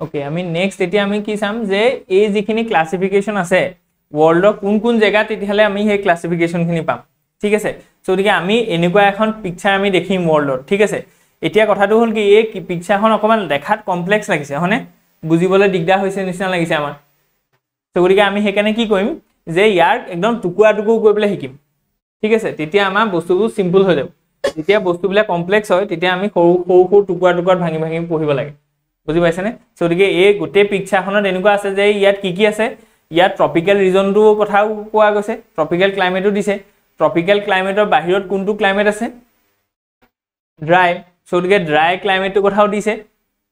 Okay আমি next এতিয়া আমি কি চাম যে এই যিখিনি ক্লাসিফিকেশন আছে ওয়াৰ্ল্ডৰ কোন কোন জায়গা তেতিয়াহলে আমি সেই ক্লাসিফিকেশনখিনি পাম ঠিক আছে সো গতিকে আমি এনেকুৱা এখন পিকচাৰ আমি দেখিম ওয়াৰ্ল্ডৰ ঠিক আছে এতিয়া কথাটো হল কি এই পিকচাৰখন অকমান দেখাত কমপ্লেক্স লাগিছে হনে বুজিবলৈ দিগদাৰ হৈছে নিচিনা লাগিছে আমাৰ সো গতিকে আমি হেকানে কি কৰিম যে ইয়াৰ একদম টুকুৰা টুকুৰ কৰি পেলাই শিকিম ঠিক আছে তেতিয়া আমাৰ বস্তুবোৰ সিম্পল হৈ যাব যেতিয়া বস্তুবিলাক কমপ্লেক্স হয় তেতিয়া আমি সৰু সৰু টুকুৰা টুকুৰা ভাঙি ভাঙি পঢ়িব লাগে বুজি পাইছানে সো গতিকে এই গোটে পিকচাৰখনত এনেকুৱা আছে যে ইয়াত কি আছে ইয়াত ট্ৰপিক্যাল ৰিজনটো কথাও কোৱা গৈছে ট্ৰপিক্যাল ক্লাইমেটও দিছে ট্ৰপিক্যাল ক্লাইমেটৰ বাহিৰত কোনটো ক্লাইমেট আছে ড্ৰাই সো গতিকে ড্ৰাই ক্লাইমেটটো কথাও দিছে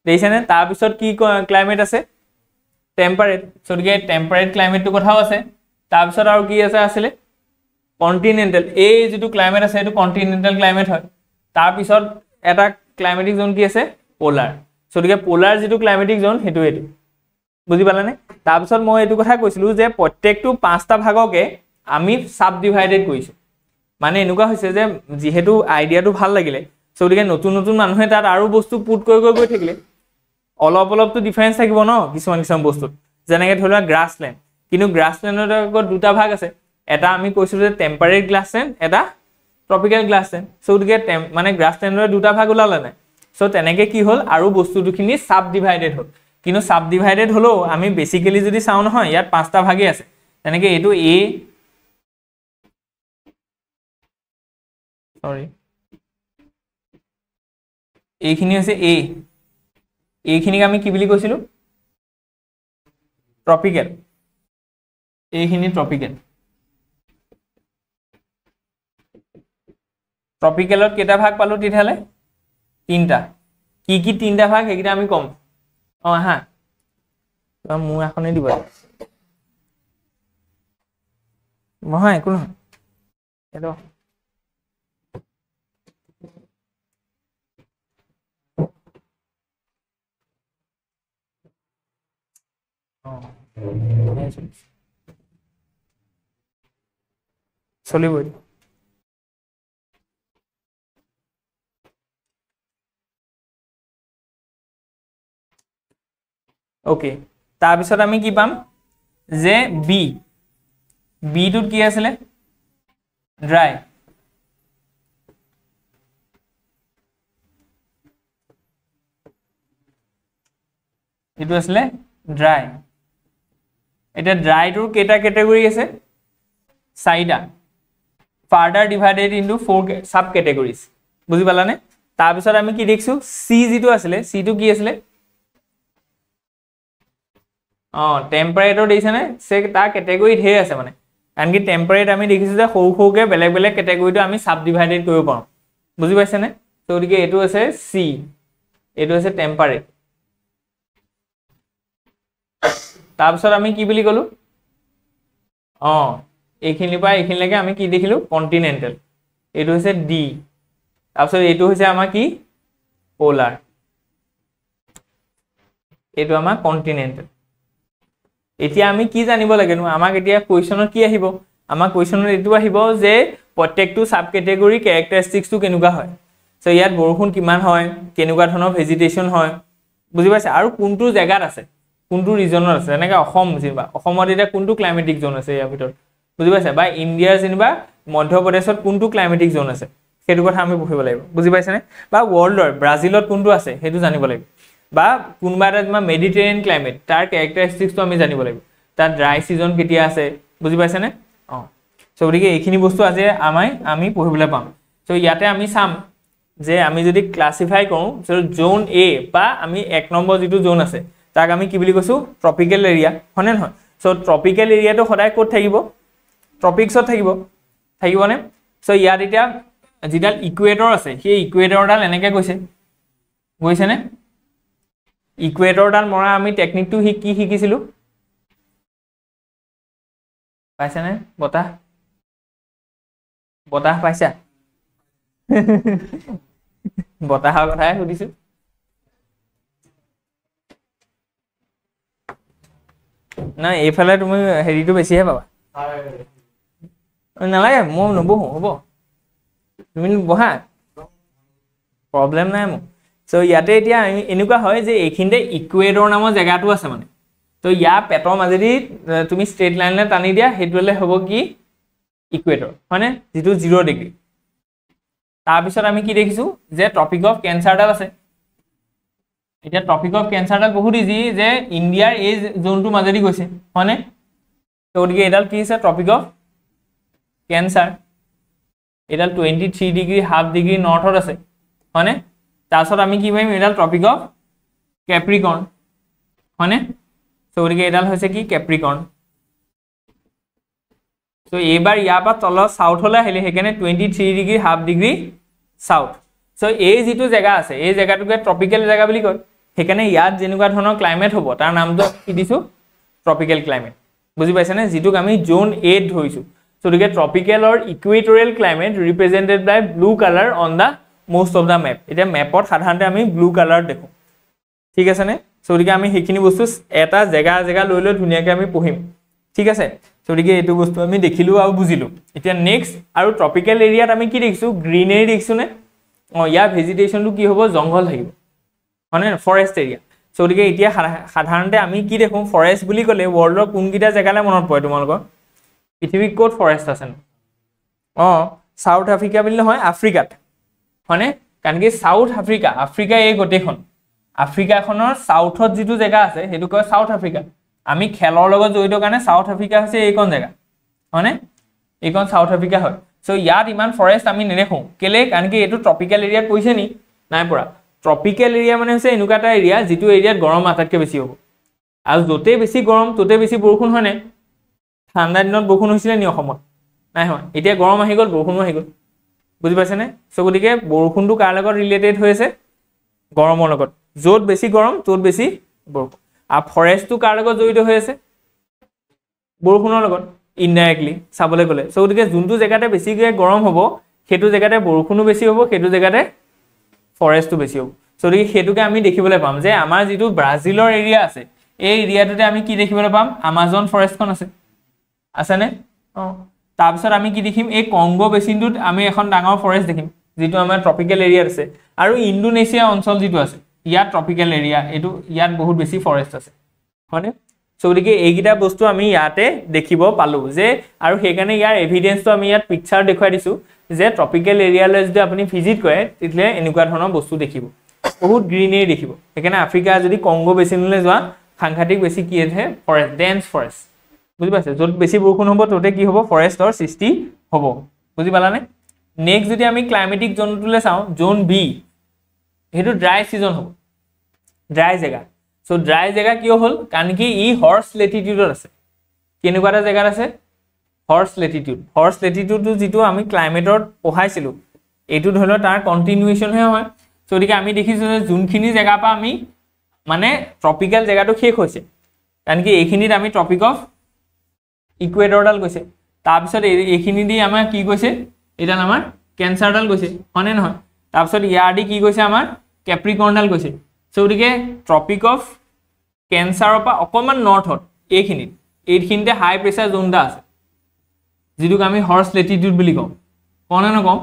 দেখিছেনে তাৰ পিছত কি ক্লাইমেট আছে টেম্পাৰেট সো গতিকে টেম্পাৰেট ক্লাইমেটটো কথাও আছে তাৰ পিছত আৰু কি আছে আছিল কন্টিনেন্টাল এই যেটো ক্লাইমেট আছে এটো কন্টিনেন্টাল ক্লাইমেট হয় তাৰ পিছত এটা ক্লাইমেটিক জোন কি আছে পোলাৰ সো গতিকে পোলাৰ যেটো ক্লাইমেটিক জোন হেতু এটো বুজি পালানে তাৰ পিছত মই এটো কথা কৈছিলো যে প্ৰত্যেকটো পাঁচটা ভাগকে আমি সাব ডিভাইডেড কৰিছো মানে এনেকুৱা হৈছে যে যেহেতু আইডিয়াটো ভাল লাগিলে সো গতিকে নতুন নতুন মানুহে তাত আৰু বস্তু পুট কৰি থাকিলে অলপ অলপটো ডিফাৰেন্স থাকিব ন কিছুমান বস্তু যেনেকৈ ধৰিলা গ্ৰাছল্যান্ড কিন্তু গ্ৰাছল্যান্ডৰ আগত দুটা ভাগ আছে এটা আমি কৈছিলো যে টেম্পাৰেট গ্ৰাছল্যান্ড এটা ট্ৰপিক্যাল গ্ৰাছল্যান্ড সো গতিকে মানে গ্ৰাছল্যান্ডৰ দুটা ভাগ ওলালে নাই সো তেনেকৈ কি হল আৰু বস্তুখিনি সাব ডিভাইডেড হল কিন্তু সাব ডিভাইডেড হলো আমি বেসিক্যালি যদি চাও নহয় ইয়াত পাঁচটা ভাগে আছে তেনেকৈ এটো এ সৰি এইখিনি আছে এইখিনিক আমি কি বুলি কৈছিলো ট্ৰপিক্যাল এইখিনি ট্ৰপিক্যালত কেটা ভাগ পালো তেতিয়ালে তিনটা কি তিনটা ভাগ হেকিটা আমি কম হা মু এখনে দিব নহয় একো নহয় এটো চলিবই ওকে তাৰ পিছত আমি কি পাম যে বি টুত কি আছিল ড্ৰাই এটো আছিল ড্ৰাই এটা ড্ৰাইটোৰ কেটা ক্যাটাগৰী আছে চাৰিটা ফাৰ্দাৰ ডিভাইডেড ইনটু 4 সাব ক্যাটাগৰীজ বুজি পালানে তাৰ পিছত আমি কি দেখিছো সি যেটো আছিল সিটো কি আছিল টেম্পাৰেটৰ দিছেনে সে তাৰ ক্যাটাগৰী ধেৰ আছে মানে আনকি টেম্পাৰেট আমি দেখিছো যে সৰুকে বেলেগ ক্যাটাগৰীটো আমি সাব ডিভাইডেড কৰিব পাৰো বুজি পাইছানে তো গতিকে এটো আছে সি এটো আছে টেম্পাৰেট তাৰ পিছত আমি কি বুলি কলো এইখিনি পা এইখিনিলৈকে আমি কি দেখিলো কন্টিনেন্টাল এটো হৈছে ডি তাৰ পিছত এটো হৈছে আমাৰ কি পোলাৰ এটো আমাৰ কন্টিনেন্টাল এতিয়া আমি কি জানিব লাগে নো আমাক এতিয়া কোৱেশ্চনত কি আহিব আমাৰ কোৱেশ্চনত এটো আহিব যে প্ৰত্যেকটো সাব ক্যাটাগৰী ক্যাৰেক্টাৰিস্টিক্সটো কেনেকুৱা হয় সো ইয়াত বৰষুণ কিমান হয় কেনেকুৱা ধৰণৰ ভেজিটেশন হয় বুজি পাইছে আৰু কোনটো জায়গাত আছে কোনটো ৰিজনত আছে এনেকা অসম জিবা অসমত এটা কোনটো ক্লাইমেটিক জোন আছে ইয়াৰ ভিতৰত বুজি পাইছে বা ইণ্ডিয়াৰ জিবা মধ্যপ্ৰদেশত কোনটো ক্লাইমেটিক জোন আছে সেইটো কথা আমি পঢ়িব লাগিব বুজি পাইছে নে বা ওয়াৰ্ল্ডৰ ব্ৰাজিলত কোনটো আছে হেতু জানিব লাগিব বা কোনবা এটা মেডিটেৰিয়ান ক্লাইমেট তাৰ ক্যাৰেক্টাৰিস্টিক্সটো আমি জানিব লাগিব তাৰ ড্ৰাই সিজন কেতিয়া আছে বুজি পাইছে নে সো গতিকে এইখিনি বস্তু আছে আমি পঢ়িবলৈ পাম সো ইয়াতে আমি চাম যে আমি যদি ক্লাসিফাই কৰো সো জোন এ বা আমি এক নম্বৰ যেটো জোন আছে তাক আমি কি বুলি কৈছো ট্ৰপিক্যাল এৰিয়া হনে নহয় সো ট্ৰপিক্যাল এৰিয়াটো সদায় ক'ত থাকিব ট্ৰপিক্সত থাকিবনে সো ইয়াত এতিয়া যিডাল ইকুৱেটৰ আছে সেই ইকুৱেটৰডাল এনেকৈ গৈছে নে ইকুৱেটৰডাল মৰা আমি টেকনিকটো শিকিছিলো পাইছে নে বতাহ পাইছা বতাহৰ কথাই সুধিছো না এইফালে তুমি হেৰিটো বেছিহে পাবা নালাগে মই নবহো হ'ব তুমি বহা প্ৰবলেম নাই মোক সো ইয়াতে এতিয়া এনেকুৱা হয় যে এইখিনিতে ইকুৱেডৰ নামৰ জেগাটো আছে মানে তো ইয়াৰ পেটৰ মাজেদি তুমি ষ্ট্ৰেট লাইনলে টানি দিয়া হেতুলে হ'ব কি ইকুৱেডৰ হয়নে যেটো 0 ডিগ্ৰী তাৰ পিছত আমি কি দেখিছো যে টপিক অফ ক্যান্সাৰডাল আছে এতিয়া টপিক অফ ক্যান্সাৰডাল বহুত ইজি যে ইন্ডিয়াৰ এই জোনটো মাজেদি গৈছে হয়নে তো গতিকে এডাল কি আছে টপিক অফ ক্যান্সাৰ এডাল 23 ডিগ্ৰী হাফ ডিগ্ৰী নৰ্থত আছে হয়নে তাৰছত আমি কি পাইম এডাল টপিক অফ ক্যাপ্ৰিকৰ্ন হয়নে সো গতিকে এডাল হৈছে কি ক্যাপ্ৰিকৰ্ন সো এবাৰ ইয়াৰ পৰা তল সাউথলৈ আহিলে হেকানে 23 degree half degree south so এই যেটো জায়গা আছে এই জায়গাটোকে ট্ৰপিক্যাল জায়গা বুলি কয় হেকানে ইয়াত যেনেকুৱা ধৰণৰ ক্লাইমেট হ'ব তাৰ নামটো কি দিছো ট্ৰপিক্যাল ক্লাইমেট বুজি পাইছানে যেটোক আমি জোন 8 ধৰিছো সো গতিকে tropical or equatorial climate represented by blue colour on the most of the map এটা মেপত সাধাৰণতে আমি ব্লু কালাৰ দেখো ঠিক আছে নে সো গতিকে আমি হেখিনি বস্তু এটা জায়গা লৈ লৈ ধুনিয়াকে আমি পঢ়িম ঠিক আছে সো গতিকে এটো বস্তু আমি দেখিলো আৰু বুজিলো এতিয়া নেক্সট আৰু ট্ৰপিক্যাল এৰিয়াত আমি কি দেখিছো গ্ৰীনাৰী দেখিছো নে ইয়াৰ ভেজিটেশনটো কি হ'ব জংগল থাকিব মানে ফৰেষ্ট এৰিয়া সো গতিকে এতিয়া সাধাৰণতে আমি কি দেখো ফৰেষ্ট বুলি ক'লে ওয়াৰ্ল্ডৰ কোনকিটা জায়গালে মনত পৰে তোমালোকৰ পৃথিৱীত কোট ফৰেষ্ট আছে সাউথ আফ্ৰিকা বুলি নহয় আফ্ৰিকাত হয়নে কাৰণ কি সাউথ আফ্ৰিকা এই গোটেখন আফ্ৰিকাখনৰ সাউথত যেটো জায়গা আছে হেতু কয় সাউথ আফ্ৰিকা আমি খেলৰ লগত জড়িত কাৰণে সাউথ আফ্ৰিকা হৈছে এইখন জায়গা হয়নে এইখন সাউথ আফ্ৰিকা হয় সো ইয়াত ইমান ফৰেষ্ট আমি নেদেখো কেলে কাৰণ কি এটো ট্ৰপিক্যাল এৰিয়াত পৰিছে নি নাই পৰা ট্ৰপিক্যাল এৰিয়া মানে হৈছে এনেকুৱা এটা এৰিয়া যেটো এৰিয়াত গৰম আটাতকৈ বেছি হ'ব আৰু যতে বেছি গৰম ততে বেছি বৰষুণ হয়নে ঠাণ্ডা দিনত বৰষুণ হৈছিল নি অসমত নাই হয় এতিয়া গৰম আহি গ'ল বৰষুণ আহি গ'ল বুজি পাইছানে সো গতিকে বৰষুণটো কাৰ লগত ৰিলেটেড হৈছে গৰমৰ লগত যত বেছি গৰম তত বেছি বৰষুণ আৰু ফৰেষ্টটো কাৰ লগত জড়িত হৈ আছে বৰষুণৰ লগত ইনডাইৰেক্টলি চাবলৈ গলে সো গতিকে যোনটো জায়গাতে বেছিকৈ গৰম হ'ব হেতু জায়গাতে বৰষুণো বেছি হ'ব হেতু জায়গাতে ফৰেষ্টটো বেছি হ'ব সো গতিকে হেতুকে আমি দেখিবলৈ পাম যে আমাৰ যেটো ব্ৰাজিলৰ এৰিয়া আছে এই এৰিয়াটোতে আমি কি দেখিবলৈ পাম আমাজন ফৰেষ্টখন আছে নে তাৰ পিছত আমি কি দেখিম এই কংগো বেচিনটোত আমি এখন ডাঙৰ ফৰেষ্ট দেখিম যেটো আমাৰ ট্ৰপিক্যাল এৰিয়াত আছে আৰু ইণ্ডোনেছিয়া অঞ্চল যেটো আছে ইয়াত ট্ৰপিক্যাল এৰিয়া এটো ইয়াত বহুত বেছি ফৰেষ্ট আছে হয়নে সো গতিকে এইগিটা বস্তু আমি ইয়াতে দেখিব পালো যে আৰু হেকানে ইয়াৰ এভিডেন্সটো আমি ইয়াত পিকচাৰ দেখুৱাই দিছো যে ট্ৰপিক্যাল এৰিয়ালৈ যদি আপুনি ভিজিট কৰে তেতিয়া এনেকুৱা ধৰণৰ বস্তু দেখিব বহুত গ্ৰীনাৰী দেখিব হেকানে আফ্ৰিকা যদি কংগো বেচিনলৈ যোৱা সাংঘাতিক বেছি কি আছে ফৰেষ্ট ডেন্স ফৰেষ্ট বুজি পাইছে যত বেছি বৰষুণ হ'ব ততে কি হ'ব ফৰেষ্টৰ সৃষ্টি হ'ব বুজি পালানে নেক্সট যদি আমি ক্লাইমেটিক জোনটোলে চাও জোন বি হেতু ড্ৰাই সিজন হ'ব ড্ৰাই জায়গা সো ড্ৰাই জায়গা কিয় হল কাৰণ কি ই হৰ্স লেটিটিউডত আছে কেনেকুৱা এটা জায়গা আছে হৰ্স লেটিটিউড যেটো আমি ক্লাইমেটত পঢ়াইছিলো এটো ধৰিলো তাৰ কন্টিনিউয়েশন হয় সো গতিকে আমি দেখিছো যে যোনখিনি জায়গা পা আমি মানে ট্ৰপিক্যাল জায়গাটো শেষ হৈছে কাৰণ কি এইখিনিত আমি টপিক অফ ইকুৱেডৰডাল গৈছে তাৰ পিছত এইখিনি দি আমাৰ কি গৈছে এডাল আমাৰ ক্যান্সাৰডাল গৈছে হয়নে নহয় তাৰ পিছত ইয়াৰ দি কি গৈছে আমাৰ ক্যাপ্ৰিকৰ্নডাল গৈছে সো গতিকে টপিক অফ ক্যান্সাৰৰ পৰা অকমান নৰ্থত এইখিনিতে হাই প্ৰেসাৰ জোনটা আছে যেটোক আমি হৰ্স লেটিটিউড বুলি কওঁ কোনে নকওঁ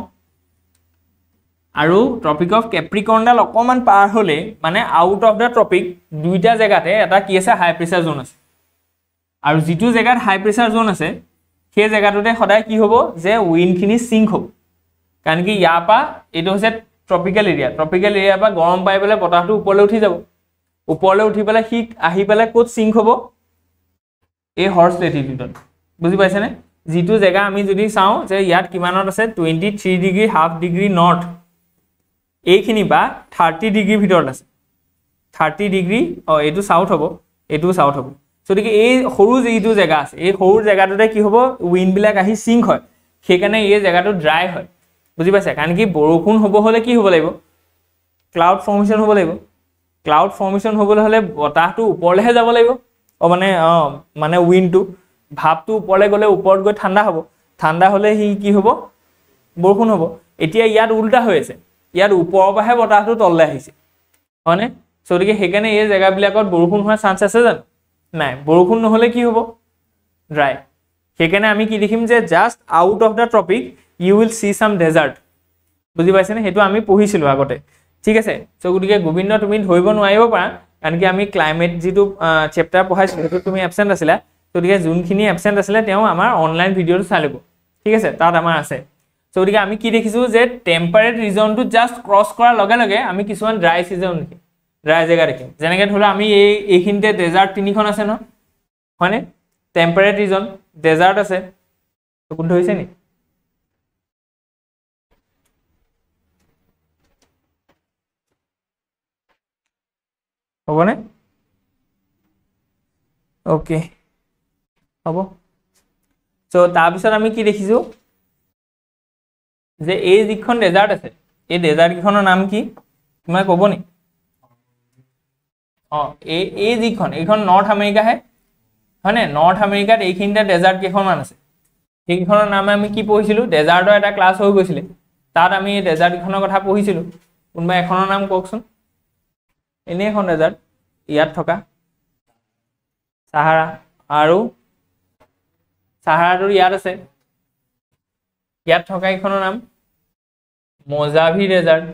আৰু টপিক অফ ক্যাপ্ৰিকৰ্নডাল অকমান পাৰ হলে মানে আউট অফ দা টপিক দুইটা জায়গাতে এটা কি আছে হাই প্ৰেসাৰ জোন আছে আৰু যেটো জায়গাত হাই প্ৰেসাৰ জোন আছে সেই জায়গাটোতে সদায় কি হ'ব যে উইন্ডখিনি সিঙ্ক হ'ব কাৰণ কি ইয়াৰ পৰা এটো হৈছে ট্ৰপিক্যাল এৰিয়া পৰা গৰম পাই পেলে বতাহটো ওপৰলৈ উঠি যাব ওপৰলৈ উঠি পেলে হিট আহি পেলে কোত সিঙ্ক হ'ব এই হৰ্স লেটিটিউডত বুজি পাইছানে যেটো জায়গা আমি যদি চাও যে ইয়াত কিমানত আছে 23 ডিগ্ৰী হাফ ডিগ্ৰী নৰ্থ এইখিনি বা 30 ডিগ্ৰী ভিতৰত আছে 30 ডিগ্ৰী এটো সাউথ হ'ব সো গতিকে এই সৰু যেটো জায়গা আছে এই সৰু জায়গাটোতে কি হ'ব উইন্ড বিলাক আহি সিঙ্ক হয় সেইকাৰণে এই জায়গাটো ড্ৰাই হয় বুজি পাইছা কাৰণ কি বৰষুণ হ'ব হলে কি হ'ব লাগিব ক্লাউড ফৰ্মেশন হ'ব লাগিব ক্লাউড ফৰ্মেশন হ'বলৈ হলে বতাহটো ওপৰলৈহে যাব লাগিব মানে উইন্ডটো ভাপটো ওপৰলৈ গলে ওপৰত গৈ ঠাণ্ডা হলে হি কি হ'ব বৰষুণ হ'ব এতিয়া ইয়াত উল্টা হৈ আছে ইয়াত ওপৰৰ পৰাহে বতাহটো তললৈ আহিছে হয়নে সো গতিকে সেইকাৰণে এই জায়গাবিলাকত বৰষুণ হোৱাৰ চান্স আছে জানো নাই বৰষুণ নহলে কি হ'ব ড্ৰাই সেইকাৰণে আমি কি দেখিম যে just out of the topic you will see some desert বুজি পাইছেনে হেতু আমি পঢ়িছিলো আগতে ঠিক আছে সো গতিকে গোবিন্দ তুমি ধৰিব নোৱাৰিব পাৰা কাৰণ কি আমি ক্লাইমেট যেটো চেপ্টাৰ পঢ়াইছিলো সেইটো তুমি এবসেন্ট আছিলা গতিকে যোনখিনি এবসেন্ট আছিলে তেওঁ আমাৰ অনলাইন ভিডিঅটো চাই লব ঠিক আছে তাত আমাৰ আছে সো গতিকে আমি কি দেখিছো যে টেম্পাৰেট ৰিজনটো জাস্ট ক্ৰস কৰাৰ লগে লগে আমি কিছুমান ড্ৰাই সিজন দেখি ড্ৰাই জেগা দেখিম যেনেকৈ ধৰা আমি এইখিনিতে ডেজাৰ্ট তিনিখন আছে ন হয়নে টেম্পাৰেট ৰিজন ডেজাৰ্ট আছে কোন ধৰিছে নি হবনে ওকে হব সো তাৰপিছত আমি কি দেখিছো যে এই যিখন ডেজাৰ্ট আছে এই ডেজাৰ্ট কিখনৰ নাম কি তুমি ক'ব নি এই যিখন এইখন নৰ্থ আমেৰিকা হে হয়নে নৰ্থ আমেৰিকাত এইখিনিতে ডেজাৰ্ট কেইখনমান আছে সেইখনৰ নামে আমি কি পঢ়িছিলো ডেজাৰ্টৰ এটা ক্লাছ হৈ গৈছিলে তাত আমি ডেজাৰ্ট কেইখনৰ কথা পঢ়িছিলো কোনবা এখনৰ নাম কওকচোন এনে এখন ডেজাৰ্ট ইয়াত থকা সাহাৰা আৰু সাহাৰাটোৰ ইয়াত আছে ইয়াত থকা এইখনৰ নাম মোজাভি ডেজাৰ্ট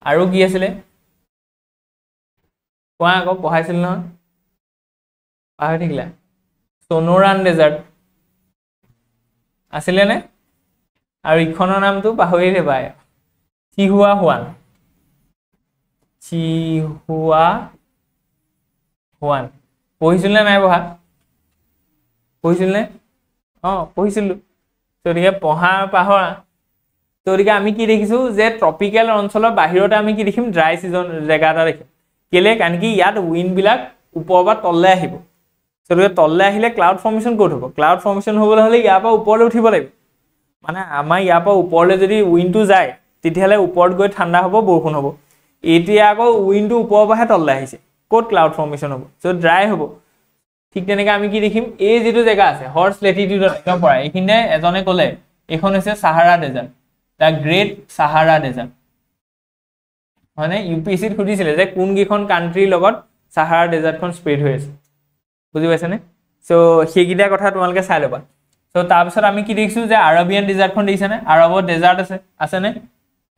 আৰু কি আছিলে কোৱা আকৌ পঢ়াইছিল নহয় পাহৰি থাকিলা সোনোৰান ডেজাৰ্ট আছিলে নে আৰু ইখনৰ নামটো পাহৰিলে বাই চিহুৱা হুৱান পঢ়িছিল নে নাই পঢ়া পঢ়িছিল নে পঢ়িছিলো গতিকে পঢ়া পাহৰা গতিকে আমি কি দেখিছো যে ট্ৰপিকেল অঞ্চলৰ বাহিৰতে আমি কি দেখিম ড্ৰাই সিজন জেগা এটা দেখিম কেলে কাৰণ কি ইয়াত উইণ্ড বিলাক ওপৰৰ পৰা তললৈ আহিব গতিকে তললৈ আহিলে ক্লাউড ফৰ্মেশ্যন ক'ত হ'ব ক্লাউড ফৰ্মেশ্যন হ'বলৈ হ'লে ইয়াৰ পৰা ওপৰলৈ উঠিব লাগিব মানে আমাৰ ইয়াৰ পৰা ওপৰলৈ যদি উইণ্ডটো যায় তেতিয়াহ'লে ওপৰত গৈ ঠাণ্ডা হ'ব বৰষুণ হ'ব এতিয়া আকৌ উইণ্ডটো ওপৰৰ পৰাহে তললৈ আহিছে ক'ত ক্লাউড ফৰ্মেশ্যন হ'ব চ' ড্ৰাই হ'ব ঠিক তেনেকৈ আমি কি দেখিম এই যিটো জেগা আছে হৰ্চ লেটিটিউডত একদম পৰা এইখিনিতে এজনে ক'লে এইখন হৈছে Sahara desert the great Sahara desert হয়নে UPSCত সুধিছিলে যে কোনকেইখন কাণ্ট্ৰিৰ লগত সাহাৰা ডেজাৰ্টখন স্প্ৰেড হৈ আছে বুজি পাইছেনে চ' সেইকেইটা কথা তোমালোকে চাই ল'বা চ' তাৰপিছত আমি কি দেখিছোঁ যে আৰবিয়ান ডেজাৰ্টখন দেখিছেনে আৰৱত ডেজাৰ্ট আছেনে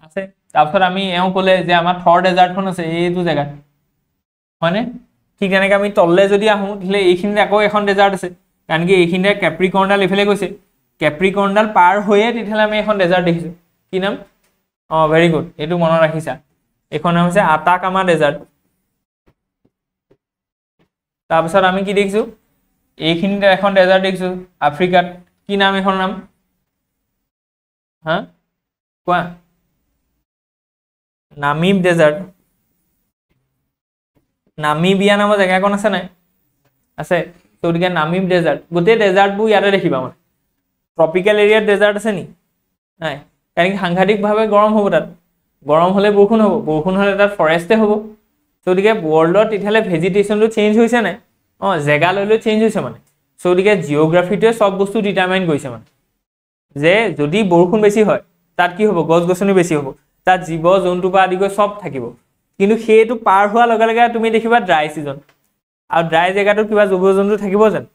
আছে তাৰপিছত আমি এওঁ ক'লে যে আমাৰ থৰ ডেজাৰ্টখন আছে এইটো জেগাত হয়নে ঠিক তেনেকৈ আমি তললৈ যদি আহোঁ তেতিয়াহ'লে এইখিনিতে আকৌ এখন ডেজাৰ্ট আছে কাৰণ কি এইখিনিতে কেপ্ৰিকৰ্ণডাল এইফালে গৈছে কেপ্ৰিকৰ্ণডাল পাৰ হৈয়ে তেতিয়াহ'লে আমি এখন ডেজাৰ্ট দেখিছোঁ কি নাম ভেৰি গুড এইটো মনত ৰাখিছা এইখন নাম হৈছে আটাকামা ডেজাৰ্ট তাৰপিছত আমি কি দেখিছোঁ এইখিনিতে এখন ডেজাৰ্ট দেখিছোঁ আফ্ৰিকাত কি নাম এখন নাম হা কোৱা নামিব ডেজাৰ্ট নামিবিয়া নামৰ জেগাখন আছে নাই আছে গতিকে নামিব ডেজাৰ্ট গোটেই ডেজাৰ্টবোৰ ইয়াতে দেখিবা মানে ট্ৰপিকেল এৰিয়াত ডেজাৰ্ট আছে নি নাই কাৰণ সাংঘাতিকভাৱে গৰম হ'ব তাত গৰম হ'লে বৰষুণ হ'ব বৰষুণ হ'লে তাত ফৰেষ্টে হ'ব গতিকে ৱৰ্ল্ডত তেতিয়াহ'লে ভেজিটেশ্যনটো চেঞ্জ হৈছে নাই জেগা লৈ চেঞ্জ হৈছে মানে গতিকে জিঅ'গ্ৰাফিটোৱে চব বস্তু ডিটাৰমাইন কৰিছে মানে যে যদি বৰষুণ বেছি হয় তাত কি হ'ব গছ গছনি বেছি হ'ব তাত জীৱ জন্তুৰ পৰা আদি কৰি চব থাকিব কিন্তু সেইটো পাৰ হোৱাৰ লগে লগে তুমি দেখিবা ড্ৰাই ছিজন আৰু ড্ৰাই জেগাটোত কিবা জীৱ জন্তু থাকিব যেন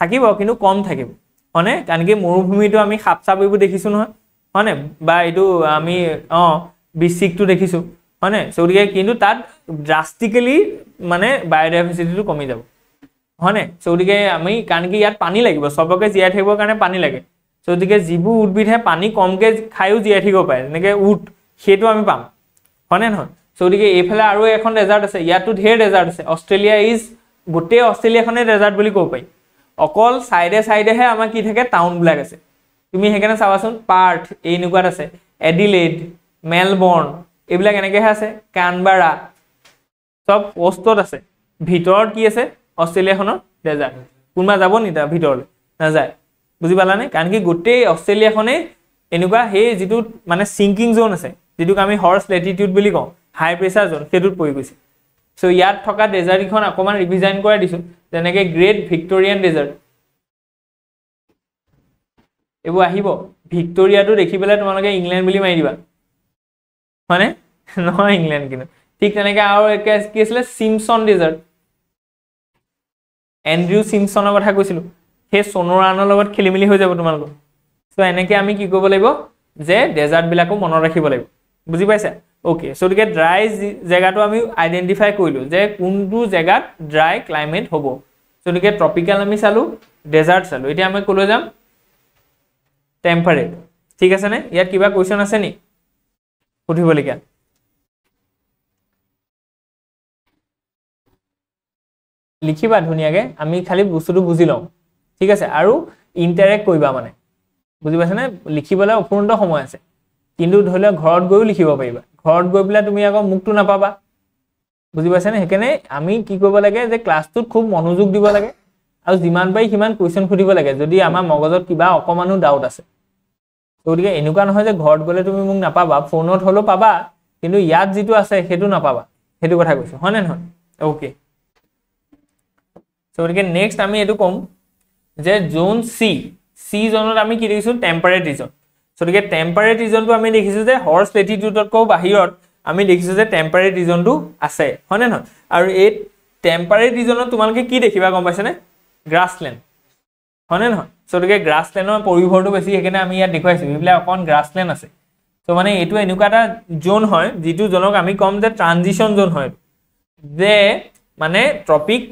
থাকিব কিন্তু কম থাকিব হয়নে কাৰণ কি মৰুভূমিটো আমি সাপ চাপ এইবোৰ দেখিছোঁ নহয় হয়নে বা এইটো আমি বৃশ্চিকটো দেখিছোঁ হয়নে গতিকে কিন্তু তাত ড্ৰাষ্টিকেলি মানে বায়'ডাইভাৰ্চিটিটো কমি যাব হয়নে গতিকে আমি কাৰণ কি ইয়াত পানী লাগিব চবকে জীয়াই থাকিবৰ কাৰণে পানী লাগে গতিকে যিবোৰ উদ্ভিদে পানী কমকৈ খায়ো জীয়াই থাকিব পাৰে যেনেকৈ উট সেইটো আমি পাম হয়নে নহয় গতিকে এইফালে আৰু এখন ডেজাৰ্ট আছে ইয়াতো ঢেৰ ডেজাৰ্ট আছে অষ্ট্ৰেলিয়া গোটেই অষ্ট্ৰেলিয়াখনে ডেজাৰ্ট বুলি ক'ব পাৰি অকল চাইডে চাইডেহে আমাৰ কি থাকে টাউনবিলাক আছে তুমি সেইকাৰণে চাবাচোন পাৰ্থ এনেকুৱাত আছে এডিলেড মেলবৰ্ণ এইবিলাক এনেকৈহে আছে কানবাৰা চব কষ্টত আছে ভিতৰত কি আছে অষ্ট্ৰেলিয়াখনৰ ডেজাৰ্ট কোনোবা যাব নি তাৰ ভিতৰলৈ নাযায় বুজি পালানে কাৰণ কি গোটেই অষ্ট্ৰেলিয়াখনেই এনেকুৱা সেই যিটো মানে চিংকিং জ'ন আছে যিটোক আমি হৰ্চ লেটিটিউড বুলি কওঁ হাই প্ৰেছাৰ জ'ন সেইটোত পৰি গৈছে চ' ইয়াত থকা ডেজাৰ্টকেইখন অকণমান ৰিভিজাইন কৰাই দিছোঁ যেনেকৈ গ্ৰেট ভিক্টৰিয়ান ডেজাৰ্ট এইবোৰ আহিব ভিক্টৰিয়াটো দেখি পেলাই তোমালোকে ইংলেণ্ড বুলি মাৰি দিবা হয়নে নহয় ইংলেণ্ড কিন্তু ঠিক তেনেকৈ আৰু কি আছিলে চিমছন ডেজাৰ্ট এণ্ড্ৰিউ চিমছনৰ কথা কৈছিলোঁ সেই সোনোৰানৰ লগত খেলি মেলি হৈ যাব তোমালোকৰ চ' এনেকৈ আমি কি কৰিব লাগিব যে ডেজাৰ্টবিলাকো মনত ৰাখিব লাগিব বুজি পাইছা ওকে সো গতিকে ড্ৰাই জেগাটো আমি আইডেন্টিফাই কৰিলো যে কোনটো জেগাত ড্ৰাই ক্লাইমেট হ'ব সো গতিকে ট্ৰপিক্যাল আমি চালো ডেজাৰ্ট চালো এতিয়া আমি কলৈ যাম টেম্পাৰেট ঠিক আছে নে ইয়াত কিবা কোৱেশ্চন আছে নি সুধিবলগীয়া লিখিবা ধুনিয়াকে আমি খালি বস্তুটো বুজি লওঁ ঠিক আছে আৰু ইন্টাৰেক্ট কৰিবা মানে বুজি পাইছা নে লিখিবলৈ অপূৰ্ণ সময় আছে কিন্তু ধৰিলে ঘৰত গৈও লিখিব পাৰিবা ঘৰত গৈ পেলাই তুমি আকৌ মুক্ত নাপাবা বুজি পাইছা নে হেকেনে আমি কি কৰিব লাগে যে ক্লাছটোত খুব মনোযোগ দিব লাগে আৰু যিমান পাৰি সিমান কোৱেশ্চন সুধিব লাগে যদি আমাৰ মগজত কিবা অকমানো ডাউট আছে গতিকে এনেকুৱা নহয় যে ঘৰত গ'লে তুমি মোক নাপাবা ফোনত হলো পাবা কিন্তু ইয়াত যেটো আছে হেতু নাপাবা হেতু কথা কৈছো হয় নে নহয় ওকে সো গতিকে নেক্সট আমি এটো কম যে জোন সি জোনত আমি কি দেখিছো টেম্পাৰেট ৰিজন সো গতিকে টেম্পাৰেট ৰিজনটো আমি দেখিছো যে হৰ্স লেটিটিউডতকৈ বাহিৰত আমি দেখিছো যে টেম্পাৰেট ৰিজনটো আছে হয় নে নহয় আৰু এই টেম্পাৰেট ৰিজনত তোমালোকে কি দেখিবা গম পাইছানে গ্ৰাছলেণ্ড হয় নে নহয় সো গতিকে গ্ৰাছলেণ্ডৰ পৰিভৰটো বেছি হেকেনে আমি ইয়াত দেখুৱাইছো এইবিলা অকন গ্ৰাছলেণ্ড আছে সো মানে এটো এনেকুৱা এটা জোন হয় যেটো জনক আমি কম যে ট্ৰানজিশন জোন হয় যে মানে ট্ৰপিক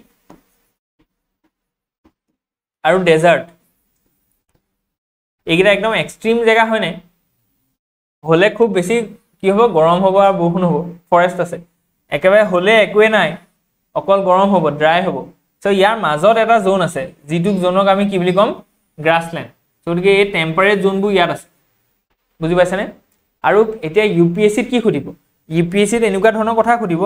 আৰু ডেজাৰ্ট এইগিটা একদম এক্সট্ৰিম জেগা হয় নাই হলে খুব বেছি কি হ'ব গৰম হ'ব আৰু বৰষুণ হ'ব ফৰেষ্ট আছে একেবাৰে হলে একোৱে নাই অকল গৰম হ'ব ড্ৰাই হ'ব সো ইয়াৰ মাজত এটা জোন আছে যেটো জোনক আমি কি বুলি কম গ্ৰাছলেণ্ড সো গতিকে এই টেম্পাৰেট জোনবোৰ ইয়াত আছে বুজি পাইছানে আৰু এতিয়া ইউপিএসসিত কি খুদিব ইউপিএসসিত এনেকুৱা ধৰণৰ কথা খুদিব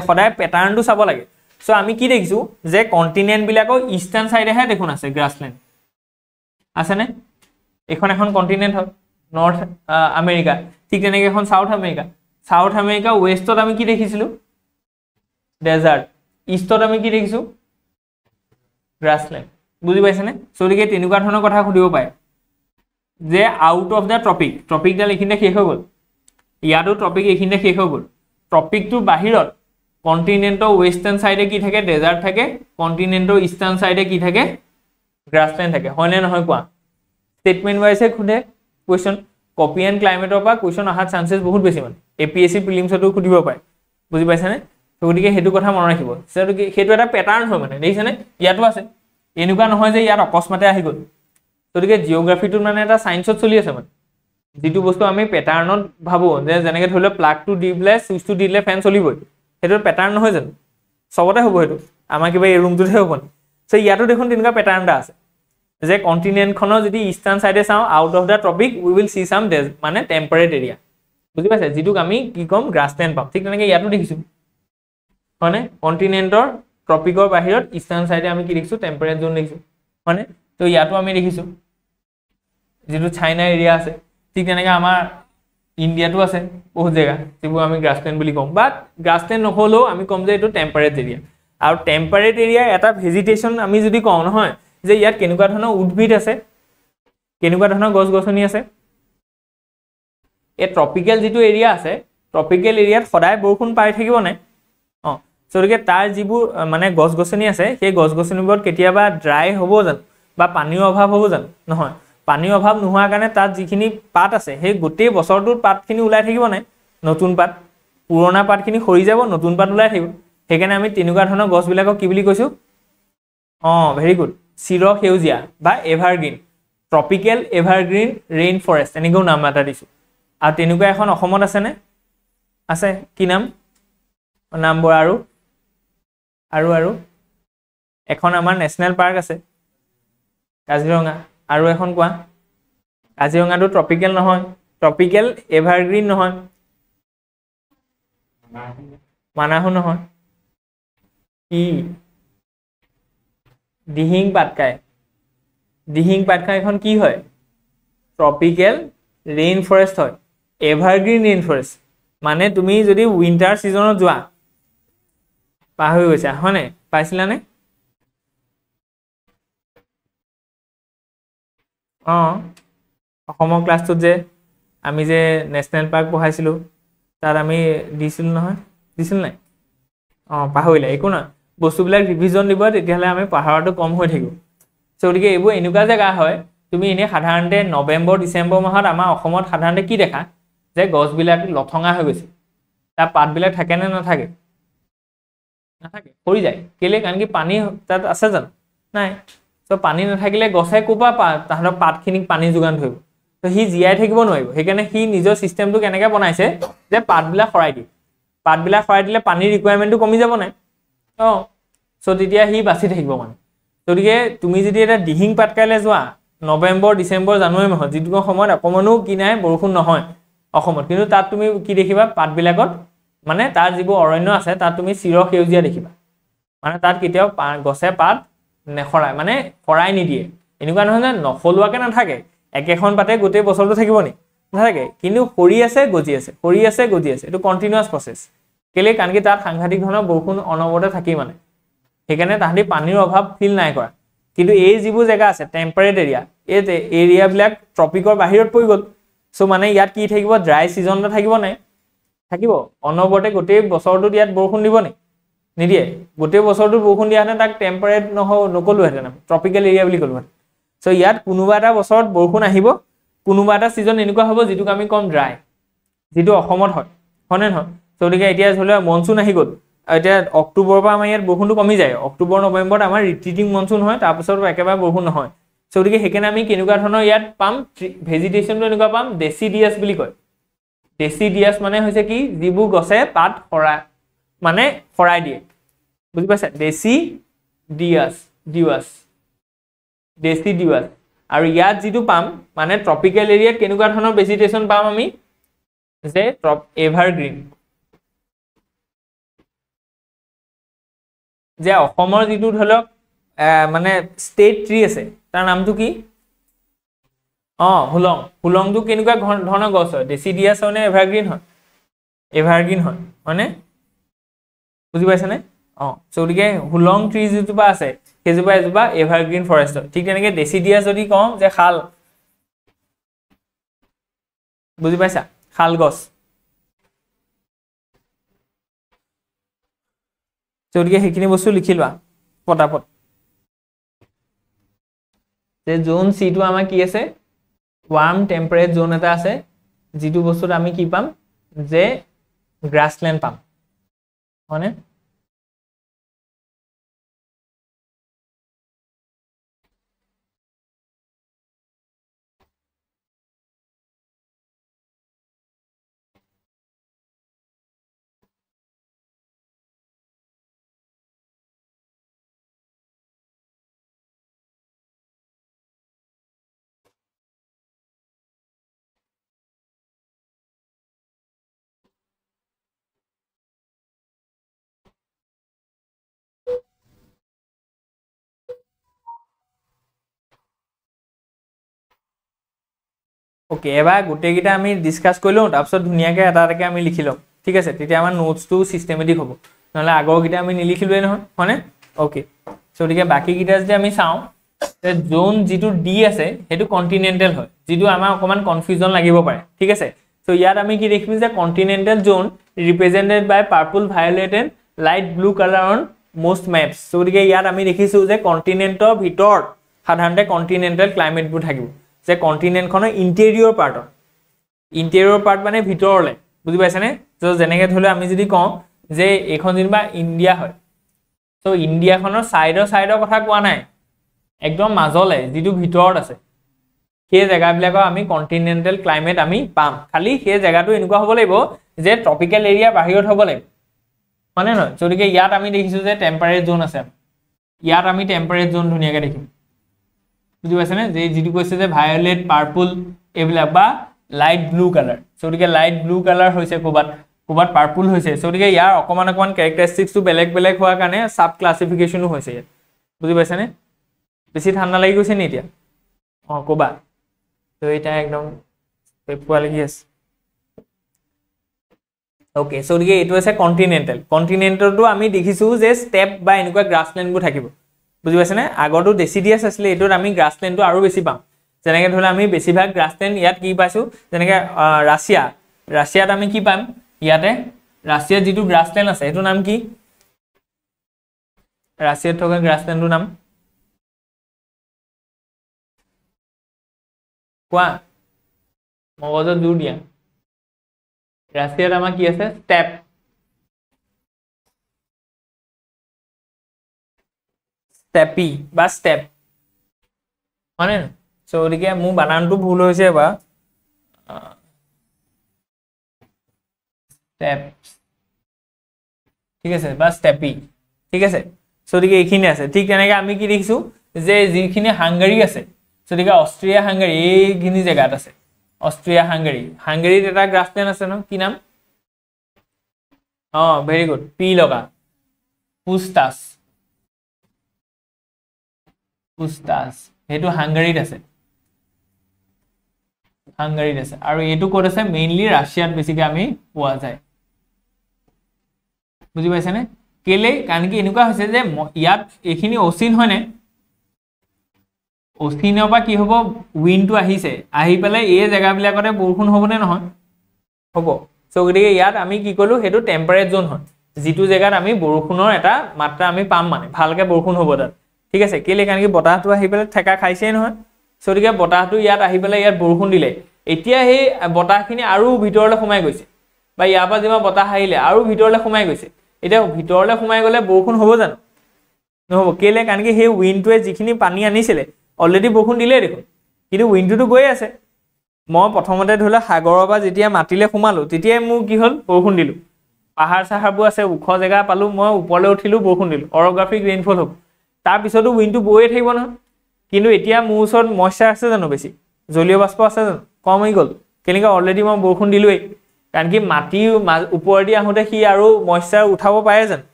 সদায় প্যাটাৰ্নটো চাব লাগে সো আমি কি দেখিছো যে কন্টিনেন্ট বিলাকৰ ইষ্টাৰ্ণ সাইডেহে দেখুন আছে গ্ৰাছলেণ্ড আছে নে এখন কন্টিনেন্ট হয় নৰ্থ আমেৰিকা ঠিক তেনেকৈ এখন সাউথ আমেৰিকা ওয়েষ্টত আমি কি দেখিছিলো ডেজাৰ্ট ইষ্টত আমি কি দেখিছো গ্ৰাছলেণ্ড বুজি পাইছানে সো গতিকে তেনেকুৱা ধৰণৰ কথা খুদিব পায় যে আউট অফ দা ট্ৰপিক ডাল এখিনতে শেষ হৈ গ'ল ইয়াতো ট্ৰপিক এখিনতে শেষ হৈ গ'ল ট্ৰপিকটো বাহিৰত কন্টিনেন্টৰ ওয়েস্টাৰ্ণ সাইডে কি থাকে ডেজাৰ্ট থাকে কন্টিনেন্টৰ ইষ্টাৰ্ণ সাইডে কি থাকে গ্ৰাছলেণ্ড থাকে হয় নে নহয় কোৱা স্টেটমেন্ট ওয়াইজে খুদে কোৱেশ্চন কপি এন্ড ক্লাইমেটৰ পৰা কোৱেশ্চন আহাৰ চান্সেস বহুত বেছি মানে এপিএসসি প্ৰিলিমছতো খুদিব পায় বুজি পাইছানে তো গতিকে হেতু কথা মন ৰাখিব হেতু এটা প্যাটাৰ্ন হয় মানে দেখিছানে ইয়াতো আছে এনেকুৱা নহয় যে ইয়াত অকস্মাতে আহি গ'ল তো গতিকে জিওগ্ৰাফিটো মানে এটা সায়েন্সত চলি আছে মানে যেটো বস্তু আমি প্যাটাৰ্নত ভাবো যে যেনেকৈ ধৰিলে প্লাগটো দি দিলে সুইচটো দি দিলে ফেন চলিবই হেতু প্যাটাৰ্ন নহয় জানো সবতে হ'ব হেতু আমাৰ কিবা এই ৰুমটোতে হ'ব সো ইয়াতো দেখোন তেনেকুৱা প্যাটাৰ্ন এটা আছে যে কন্টিনেন্ট খনৰ যদি ইষ্টাৰ্ণ সাইডে চাও out of the tropic we will see some মানে টেম্পাৰেট এৰিয়া বুজি পাইছা যেটোক আমি কি কম গ্ৰাছলেণ্ড পাম ঠিক তেনেকৈ ইয়াতো দেখিছো হয়নে কন্টিনেন্টৰ ট্ৰপিকৰ বাহিৰত ইষ্টাৰ্ণ সাইডে আমি কি দেখিছো টেম্পাৰেট জোন দেখিছো হয়নে তো ইয়াতো আমি দেখিছো যেটো চাইনা এৰিয়া আছে ঠিক তেনেকৈ আমাৰ ইন্ডিয়াটো আছে বহুত জেগা যেবোৰ আমি গ্ৰাছলেণ্ড বুলি কম বাট গ্ৰাছলেণ্ড নহলেও আমি কম যে এটো টেম্পাৰেট এৰিয়া আৰু টেম্পাৰেট এৰিয়া এটা ভেজিটেশন আমি যদি কওঁ নহয় যে ইয়াত কেনেকুৱা ধৰণৰ উদ্ভিদ আছে কেনেকুৱা ধৰণৰ গছ গছনি আছে এই ট্ৰপিক্যাল যেটো এৰিয়া আছে ট্ৰপিক্যাল এৰিয়াত সদায় বৰষুণ পাই থাকিব নাই সো গতিকে তাৰ যিবোৰ মানে গছ গছনি আছে সেই গছ গছনিবোৰত কেতিয়াবা ড্ৰাই হ'ব জানো বা পানীৰ অভাৱ হ'ব জানো নহয় পানীৰ অভাৱ নোহোৱাৰ কাৰণে তাত যিখিনি পাত আছে সেই গোটেই বছৰটোৰ পাতখিনি ওলাই থাকিব নাই নতুন পাত পুৰণা পাতখিনি খৰি যাব নতুন পাত ওলাই থাকিব হেকাৰণে আমি তেনেকুৱা ধৰণৰ গছবিলাকক কি বুলি কৈছো ভেৰি গুড চিৰ সেউজীয়া বা এভাৰগ্ৰীন ট্ৰপিক্যাল এভাৰগ্ৰীন ৰেইন ফৰেষ্ট এনেকৈ নাম এটা দিছো আৰু তেনেকুৱা এখন অসমত আছে নে আছে কি নামবোৰ আৰু এখন আমাৰ নেশনেল পাৰ্ক আছে কাজিৰঙা আৰু এখন কোৱা কাজিৰঙাটো ট্ৰপিক্যাল নহয় ট্ৰপিক্যাল এভাৰগ্ৰীন নহয় মানাহু নহয় কি দিহিং পাটকাই এখন কি হয় ট্ৰপিক্যাল ৰেইন ফৰেষ্ট হয় এভাৰগ্ৰীন ৰেইন ফৰেষ্ট মানে তুমি যদি উইন্টাৰ সিজনত যোৱা পাহৰি গৈছা হয়নে পাইছিলানে অসমৰ ক্লাছটোত যে আমি যে নেশনেল পাৰ্ক পঢ়াইছিলো তাত আমি দিছিল নহয় দিছিল নাই পাহৰিলা একো না বস্তুবিলাক ৰিভিজন দিব তেতিয়াহলে আমি পাহৰাটো কম হৈ থাকিব সো গতিকে এইবোৰ এনেকুৱা জেগা হয় তুমি এনে সাধাৰণতে নৱেম্বৰ ডিসেম্বৰ মাহত আমাৰ অসমত সাধাৰণতে কি দেখা যে গছবিলাক লথঙা হৈ গৈছে তাৰ পাতবিলাক থাকে নে নাথাকে নাথাকে পৰি যায় কেলে কাৰণ কি পানী তাত আছে জানো নাই সো পানী নাথাকিলে গছে কোপা তাহতৰ পাতখিনিক পানী যোগান ধৰিব তো হি জিয়াই থাকিব নোৱাৰিব সেইকাৰণে হি নিজৰ সিস্টেমটো কেনেকৈ বনাইছে যে পাতবিলাক খৰাই দিয়ে পাতবিলাক খৰাই দিলে পানীৰ ৰিকুৱাৰমেণ্টটো কমি যাব নাই সো তেতিয়া হি বাচি থাকিব মানে গতিকে তুমি যদি এটা দিহিং পাত কাইলে যোৱা নৱেম্বৰ ডিচেম্বৰ জানুৱাৰী মাহত যিটো সময়ত অকমানো কি নাই বৰষুণ নহয় অসমত কিন্তু তাত তুমি কি দেখিবা পাতবিলাকত মানে তাৰ যিবোৰ অৰণ্য আছে তাত তুমি চিৰ সেউজীয়া দেখিবা মানে তাত কেতিয়াও গছে পাত নেখৰাই মানে খৰাই নিদিয়ে এনেকুৱা নহয় যে নখলুৱাকে নাথাকে একেখন পাতে গোটেই বছৰটো থাকিব নি নাথাকে কিন্তু সৰি আছে গজি আছে সৰি আছে গজি আছে এইটো কন্টিনিউয়াস প্ৰসেস কেলে কাৰণ কি তাত সাংঘাতিক ধৰণৰ বৰষুণ অনবৰতে থাকি মানে সেইকাৰণে তাহাঁতি পানীৰ অভাৱ ফিল নাই কৰা কিন্তু এই যিবোৰ জেগা আছে টেম্পাৰেট এৰিয়া এই এৰিয়াবিলাক ট্ৰপিকৰ বাহিৰত পৰি গ'ল সো মানে ইয়াত কি থাকিব ড্ৰাই সিজনটা থাকিব নাই থাকিব অনবৰতে গোটেই বছৰটো ইয়াত বৰষুণ দিব নি নিদিয়ে গোটেই বছৰটো বৰষুণ দিয়া হেতেন তাক টেম্পাৰেট নকলো হেতেন ট্ৰপিকেল এৰিয়া বুলি কলো সো ইয়াত কোনোবা এটা বছৰত বৰষুণ আহিব কোনোবা এটা সিজন এনেকুৱা হ'ব যেটোক আমি কম ড্ৰাই যেটো অসমত হয় হনে নহয় সো গতিকে এতিয়া ধৰিলে মনসুন আহি গ'ল এতিয়া অক্টোবৰৰ পৰা আমাৰ ইয়াত বৰষুণটো কমি যায় অক্টোবৰ নৱেম্বৰত আমাৰ ৰিট্ৰিটিং মনসুন হয় তাৰ পিছত একেবাৰে বৰষুণ নহয় সো গতিকে সেইকাৰণে আমি কেনেকুৱা ধৰণৰ ইয়াত পাম ভেজিটেশ্যনটো এনেকুৱা পাম ডেচিডিয়াছ বুলি কয় ডেচিডিয়াছ মানে হৈছে কি যিবোৰ গছে পাত মানে খৰাই দিয়ে বুজি পাইছা ডেচিডিয়াছ আৰু ইয়াত যিটো পাম মানে ট্ৰপিকেল এৰিয়াত কেনেকুৱা ধৰণৰ ভেজিটেশ্যন পাম আমি যে এভাৰগ্ৰীন যে অসমৰ যিটো ধৰক মানে ষ্টেট ট্ৰি আছে তাৰ নামটো কি হুলংটো কেনেকুৱা ধৰণৰ গছ হয় ডেচিডিয়াছ হয় নে এভাৰগ্ৰীন হয় হয়নে বুজি পাইছানে সো গতিকে হুলং ট্ৰি যিজোপা আছে সেইজোপা এজোপা এভাৰগ্ৰীন ফৰেষ্ট হয় ঠিক তেনেকৈ ডেচিডিয়াছ যদি কওঁ যে শাল বুজি পাইছা শাল গছ সো গতিকে সেইখিনি বস্তু লিখি লোৱা পটাপট যে জোন সিটো আমাৰ কি আছে ওয়াৰ্ম টেম্পাৰেট জোন এটা আছে যেটো বস্তুত আমি কি পাম যে গ্ৰাছল্যান্ড পাম হয়নে ওকে এবাৰ গোটেইকেইটা আমি ডিসকাস কৰি লওঁ তাৰপিছত ধুনীয়াকৈ এটা এটাকৈ আমি লিখি লওঁ ঠিক আছে তেতিয়া আমাৰ নোটছটো সিস্টেমেটিক হ'ব নহলে আগৰকেইটা আমি নিলিখিলোৱে নহয় হয়নে ওকে সো গতিকে বাকীকেইটা যদি আমি চাওঁ যে জোন যিটো ডি আছে সেইটো কন্টিনেন্টাল হয় যেটো আমাৰ অকমান কনফিউজন লাগিব পাৰে ঠিক আছে সো ইয়াত আমি কি দেখিম যে continental zone represented by purple violet and light blue colour on most maps so গতিকে ইয়াত আমি দেখিছো যে কন্টিনেন্টৰ ভিতৰত সাধাৰণতে কন্টিনেন্টাল ক্লাইমেটবোৰ থাকিব যে কন্টিনেন্টখনৰ ইন্টেৰিয়ৰ পাৰ্ট মানে ভিতৰলে বুজি পাইছানে তো যেনেকৈ ধৰিলে আমি যদি কওঁ যে এইখন যেনিবা ইণ্ডিয়া হয় তো ইণ্ডিয়াখনৰ সাইডৰ কথা কোৱা নাই একদম মাজলে যেটো ভিতৰত আছে সেই জেগাবিলাকৰ আমি কন্টিনেন্টাল ক্লাইমেট আমি পাম খালি সেই জেগাটো এনেকুৱা হ'ব লাগিব যে ট্ৰপিকেল এৰিয়া বাহিৰত হ'ব লাগিব মানে নহয় গতিকে ইয়াত আমি দেখিছো যে টেম্পাৰেট জোন আছে ইয়াত আমি টেম্পাৰেট জোন ধুনীয়াকৈ দেখিম বুজি পাইছানে যে যেটো কৈছে যে ভায়োলেট পাৰ্পল এইবিলাক বা লাইট ব্লু কালাৰ সো গতিকে লাইট ব্লু কালাৰ হৈছে কোবাত পাৰ্পল হৈছে সো গতিকে ইয়াৰ অকমান ক্যাৰেক্টাৰিষ্টিক্সটো বেলেগ হোৱাৰ কাৰণে সাব ক্লাসিফিকেশনো হৈছে ইয়াত বুজি পাইছানে বেছি ঠাণ্ডা লাগি গৈছে নি এতিয়া কোবা তো এটা একদম পেপুৱা লাগি আছে ওকে সো গতিকে এইটো আছে কন্টিনেন্টালটো আমি দেখিছো যে ষ্টেপ বা এনেকুৱা গ্ৰাছল্যান্ডবোৰ থাকিব বুজি পাইছানে আগৰটো ডেচিডিয়াছ আছিলে এটোত আমি গ্ৰাছল্যান্ডটো আৰু বেছি পাম যেনেকৈ ধৰিলে আমি বেছিভাগ গ্ৰাছল্যান্ড ইয়াত কি পাইছো যেনেকৈ ৰাছিয়াত আমি কি পাম ইয়াতে ৰাছিয়াত যেটো গ্ৰাছল্যান্ড আছে এটো নাম কি ৰাছিয়াত থকা গ্ৰাছল্যান্ডৰ নাম কোৱা মগজত জোৰ দিয়া ৰাছিয়াত আমাৰ কি আছে ষ্টেপ ষ্টেপি বা ষ্টেপ মানে সো গতিকে মোৰ বানানটো ভুল হৈছে বা ষ্টেপ ঠিক আছে বা ষ্টেপি ঠিক আছে সো গতিকে এইখিনি আছে ঠিক তেনেকৈ আমি কি দেখিছোঁ যে যিখিনি হাংগাৰী আছে সো গতিকে অষ্ট্ৰিয়া হাংগাৰী এইখিনি জেগাত আছে অষ্ট্ৰিয়া হাংগাৰী হাংগাৰীত এটা গ্ৰাছলেণ্ড আছে ন কি নাম ভেৰি গুড পি লগা পুষ্টাছ পুষ্টাছ সেইটো হাংগাৰীত আছে আৰু এইটো ক'ত আছে মেইনলি ৰাছিয়াত বেছিকৈ আমি পোৱা যায় বুজি পাইছেনে কেলে কাৰণ কি এনেকুৱা হৈছে যে ইয়াত এইখিনি অচিন হয়নে অচিনৰ পৰা কি হ'ব উইণ্ডটো আহিছে আহি পেলাই এই জেগাবিলাকতে বৰষুণ হ'বনে নহয় হ'ব সো গতিকে ইয়াত আমি কি ক'লো সেইটো টেম্পাৰেট জোন হয় যিটো জেগাত আমি বৰষুণৰ এটা মাত্ৰা আমি পাম মানে ভালকৈ বৰষুণ হ'ব তাত ঠিক আছে কেলে কাৰণ কি বতাহটো আহি পেলাই ঠেকা খাইছেই নহয় সো গতিকে বতাহটো ইয়াত আহি পেলাই ইয়াত বৰষুণ দিলে এতিয়া সেই বতাহখিনি আৰু ভিতৰলৈ সোমাই গৈছে বা ইয়াৰ পৰা যিমান বতাহ আহিলে আৰু ভিতৰলৈ সোমাই গৈছে এতিয়া ভিতৰলৈ সোমাই গ'লে বৰষুণ হ'ব জানো নহ'ব কেলে কাৰণ কি সেই উইণ্ডটোৱে যিখিনি পানী আনিছিলে অলৰেডি বৰষুণ দিলে দেখোন কিন্তু উইণ্ডটোতো গৈ আছে মই প্ৰথমতে ধৰি লওক সাগৰৰ পৰা যেতিয়া মাটিলৈ সোমালোঁ তেতিয়াই মোৰ কি হ'ল বৰষুণ দিলোঁ পাহাৰ চাহাৰবোৰ আছে ওখ জেগা পালোঁ মই ওপৰলৈ উঠিলোঁ বৰষুণ দিলোঁ অৰগ্ৰাফিক ৰেইনফল হ'ব তাৰপিছতো উইণ্ডটো বৈয়ে থাকিব নহয় কিন্তু এতিয়া মোৰ ওচৰত মইশ্চাৰ আছে জানো বেছি জলীয় বাষ্প আছে জানো কম হৈ গ'ল কেনেকৈ অলৰেডি মই বৰষুণ দিলোঁৱেই কাৰণ কি মাটি ওপৰেদি আহোঁতে সি আৰু মইশ্চাৰ উঠাব পাৰে জানো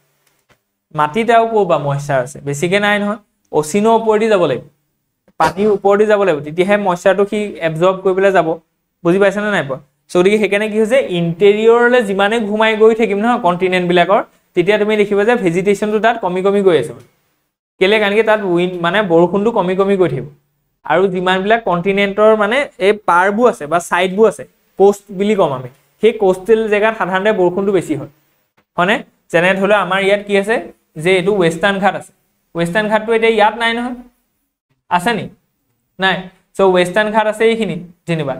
মাটিত আৰু ক'ৰবা মইশ্চাৰ আছে বেছিকৈ নাই নহয় অচিনৰ ওপৰেদি যাব লাগিব পানীৰ ওপৰেদি যাব লাগিব তেতিয়াহে মইশ্চাৰটো সি এবজৰ্ব কৰি পেলাই যাব বুজি পাইছেনে নাই পোৱা সো গতিকে সেইকাৰণে কি হৈছে ইণ্টেৰিয়ৰলৈ যিমানে ঘুমাই গৈ থাকিম নহয় কণ্টিনেণ্টবিলাকৰ তেতিয়া তুমি দেখিবা যে ভেজিটেশ্যনটো তাত কমি কমি গৈ আছে কেলে কাৰণ কি তাত উইণ্ড মানে বৰষুণটো কমি কমি গৈ থাকিব আৰু যিমানবিলাক কণ্টিনেণ্টৰ মানে এই পাৰবোৰ আছে বা ছাইডবোৰ আছে কোষ্ট বুলি ক'ম আমি সেই কোষ্টেল জেগাত সাধাৰণতে বৰষুণটো বেছি হয় হয়নে যেনে ধৰি লওক আমাৰ ইয়াত কি আছে যে এইটো ৱেষ্টাৰ্ণ ঘাট আছে ৱেষ্টাৰ্ণ ঘাটটো এতিয়া ইয়াত নাই নহয় আছে নি নাই সো ৱেষ্টাৰ্ণ ঘাট আছে এইখিনি যেনিবা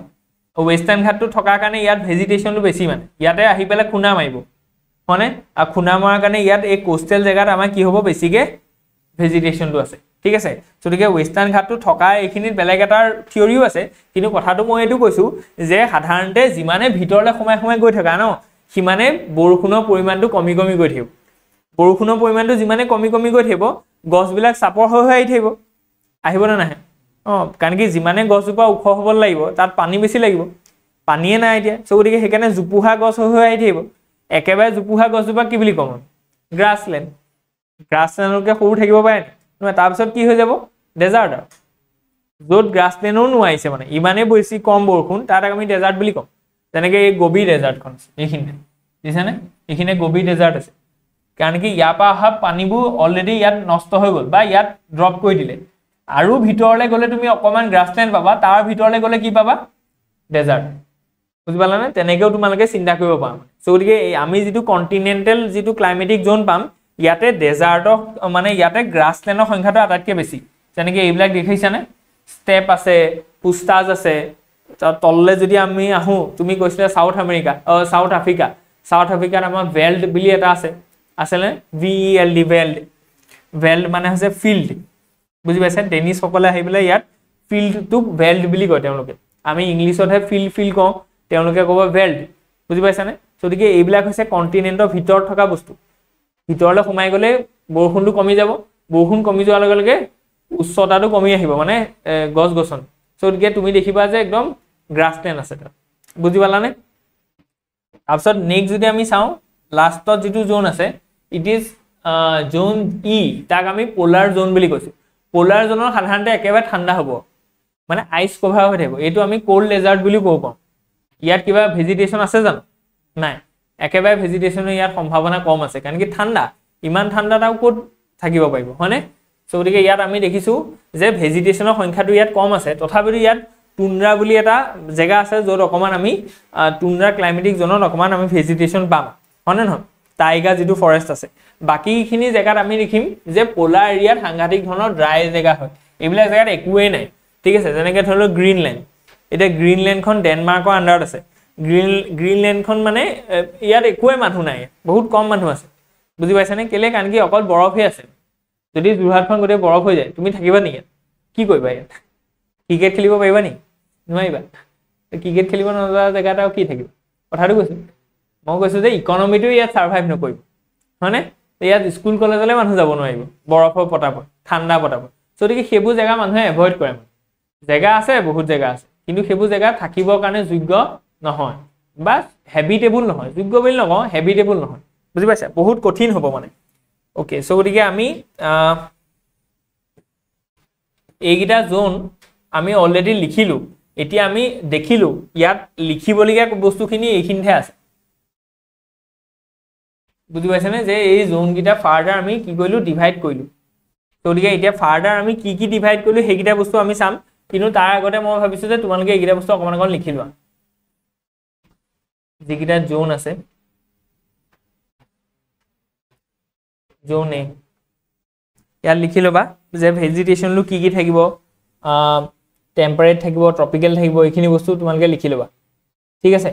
ৱেষ্টাৰ্ণ ঘাটটো থকাৰ কাৰণে ইয়াত ভেজিটেশ্যনটো বেছি মানে ইয়াতে আহি পেলাই খুন্দা মাৰিব হয়নে আৰু খুন্দা মৰাৰ কাৰণে ইয়াত এই কোষ্টেল জেগাত আমাৰ কি হ'ব বেছিকৈ ভেজিটেশ্যনটো আছে ঠিক আছে গতিকে ৱেষ্টাৰ্ণ ঘাটটো থকা এইখিনিত বেলেগ এটাৰ থিয়ৰিও আছে কিন্তু কথাটো মই এইটো কৈছোঁ যে সাধাৰণতে যিমানে ভিতৰলৈ সোমাই সোমাই গৈ থকা ন সিমানে বৰষুণৰ পৰিমাণটো কমি কমি গৈ থাকিব বৰষুণৰ পৰিমাণটো যিমানে কমি কমি গৈ থাকিব গছবিলাক চাপৰ হৈ আহি থাকিব আহিবনে নাহে কাৰণ কি যিমানে গছজোপা ওখ হ'ব লাগিব তাত পানী বেছি লাগিব পানীয়ে নাই এতিয়া সো গতিকে সেইকাৰণে জোপোহা গছ হৈ আহি থাকিব একেবাৰে জোপোহা গছজোপা কি বুলি ক'ম গ্ৰাছলেণ্ডলৈকে সৰু থাকিব পাৰে নহয় তাৰপিছত কি হৈ যাব ডেজাৰ্ট আৰু য'ত গ্ৰাছলেণ্ডো নোৱাৰিছে মানে ইমানেই বেছি কম বৰষুণ তাত আমি ডেজাৰ্ট বুলি ক'ম যেনেকৈ এই গবি ডেজাৰ্টখন আছে এইখিনিতে বুজিছেনে এইখিনিতে গবি ডেজাৰ্ট আছে কাৰণ কি ইয়াৰ পৰা অহা পানীবোৰ অলৰেডি ইয়াত নষ্ট হৈ গ'ল বা ইয়াত ড্ৰপ কৰি দিলে আৰু ভিতৰলৈ গ'লে তুমি অকণমান গ্ৰাছলেণ্ড পাবা তাৰ ভিতৰলৈ গ'লে কি পাবা ডেজাৰ্ট বুজি পালানে তেনেকৈও তোমালোকে চিন্তা কৰিব পাৰা সো গতিকে আমি যিটো কণ্টিনেণ্টেল যিটো ক্লাইমেটিক জ'ন পাম ইয়াতে ডেজাৰ্টৰ মানে ইয়াতে গ্ৰাছলেণ্ডৰ সংখ্যাটো আটাইতকৈ বেছি যেনেকৈ এইবিলাক দেখিছানে ষ্টেপ আছে পুষ্টাজ আছে তললৈ যদি আমি আহোঁ তুমি কৈছিলা চাউথ আফ্ৰিকাত আমাৰ ভেল্ড বুলি এটা আছেনে VELD ভেল্ড মানে হৈছে ফিল্ড বুজি পাইছে ডেনিছসকলে আহি পেলাই ইয়াত ফিল্ডটোক ভেল্ড বুলি কয় তেওঁলোকে আমি ইংলিছতহে ফিল্ড কওঁ তেওঁলোকে ক'ব ভেল্ড বুজি পাইছানে গতিকে এইবিলাক হৈছে কণ্টিনেণ্টৰ ভিতৰত থকা বস্তু ভিতৰলৈ সোমাই গ'লে বৰষুণটো কমি যাব বৰষুণ কমি যোৱাৰ লগে লগে উচ্চতাটো কমি আহিব মানে গছ গছনি সো গতিকে তুমি দেখিবা যে একদম গ্ৰাছলেণ্ড আছে তাত বুজি পালানে তাৰপিছত নেক্সট যদি আমি চাওঁ লাষ্টত যিটো জোন আছে ইট ইজ জোন ই তাক আমি পলাৰ জোন বুলি কৈছোঁ পলাৰ জোনৰ সাধাৰণতে একেবাৰে ঠাণ্ডা হ'ব মানে আইচ কভাৰ হৈ থাকিব এইটো আমি কোল্ড ডেজাৰ্ট বুলি ক'ব পাৰোঁ ইয়াত কিবা ভেজিটেশ্যন আছে জানো নাই একেবাৰে ভেজিটেশ্যনৰ ইয়াত সম্ভাৱনা কম আছে কাৰণ কি ঠাণ্ডা ইমান ঠাণ্ডাত আৰু ক'ত থাকিব পাৰিব হয়নে সো গতিকে ইয়াত আমি দেখিছোঁ যে ভেজিটেশ্যনৰ সংখ্যাটো ইয়াত কম আছে তথাপিতো ইয়াত টুন্দ্ৰা বুলি এটা জেগা আছে য'ত অকণমান আমি টুন্দ্ৰা ক্লাইমেটিক জোনত অকণমান আমি ভেজিটেশ্যন পাম হয়নে নহয় টাইগাৰ যিটো ফৰেষ্ট আছে বাকীখিনি জেগাত আমি দেখিম যে পলাৰ এৰিয়াত সাংঘাতিক ধৰণৰ ড্ৰাই জেগা হয় এইবিলাক জেগাত একোৱেই নাই ঠিক আছে যেনেকৈ ধৰি লওক গ্ৰীণলেণ্ড এতিয়া গ্ৰীণলেণ্ডখন ডেনমাৰ্কৰ আণ্ডাৰত আছে গ্ৰীণলেণ্ডখন মানে ইয়াত একোৱে মানুহ নাই, বহুত কম মানুহ আছে, বুজি পাইছানে? কেলে? কাৰণ কি অকল বৰফহে আছে। যদি যোৰহাটখন গোটেই বৰফ হৈ যায়, তুমি থাকিবা নেকি ইয়াত? কি কৰিবা ইয়াত? ক্ৰিকেট খেলিব পাৰিবা নেকি? নোৱাৰিবা। ক্ৰিকেট খেলিব নোযোৱা জেগাত আৰু কি থাকিব? কথাটো কৈছোঁ। মই কৈছোঁ যে ইকনমিটো ইয়াত ছাৰ্ভাইভ নকৰিব, হয়নে? ইয়াত স্কুল কলেজলৈ মানুহ যাব নোৱাৰিব বৰফৰ পতাপত, ঠাণ্ডা পতাপত। গতিকে সেইবোৰ জেগা মানুহে এভইড কৰে। জেগা আছে, বহুত জেগা আছে, কিন্তু সেইবোৰ জেগা থাকিবৰ কাৰণে যোগ্য নহয় বা হেবিটেবল নহয়। যোগ্য বুলি নকওঁ, হেবিটেবল নহয়, বুজি পাইছা? বহুত কঠিন হ'ব মানে। অ'কে, চ' গতিকে আমি এইকেইটা জোন আমি অলৰেডি লিখিলোঁ। এতিয়া আমি দেখিলোঁ ইয়াত লিখিবলগীয়া বস্তুখিনি এইখিনিতে আছে, বুজি পাইছেনে? যে এই জোনকেইটা ফাৰ্দাৰ আমি কি কৰিলোঁ? ডিভাইড কৰিলোঁ। গতিকে এতিয়া ফাৰ্দাৰ আমি কি কি ডিভাইড কৰিলোঁ সেইকেইটা বস্তু আমি চাম, কিন্তু তাৰ আগতে মই ভাবিছোঁ যে তোমালোকে এইকেইটা বস্তু অকণমান অকণমান লিখি লোৱা, যিকেইটা জোন আছে। জোন এ ইয়াত লিখি ল'বা যে ভেজিটেশ্যনটো কি কি থাকিব, টেম্পাৰেট থাকিব, ট্ৰপিকেল থাকিব, এইখিনি বস্তু তোমালোকে লিখি ল'বা, ঠিক আছে?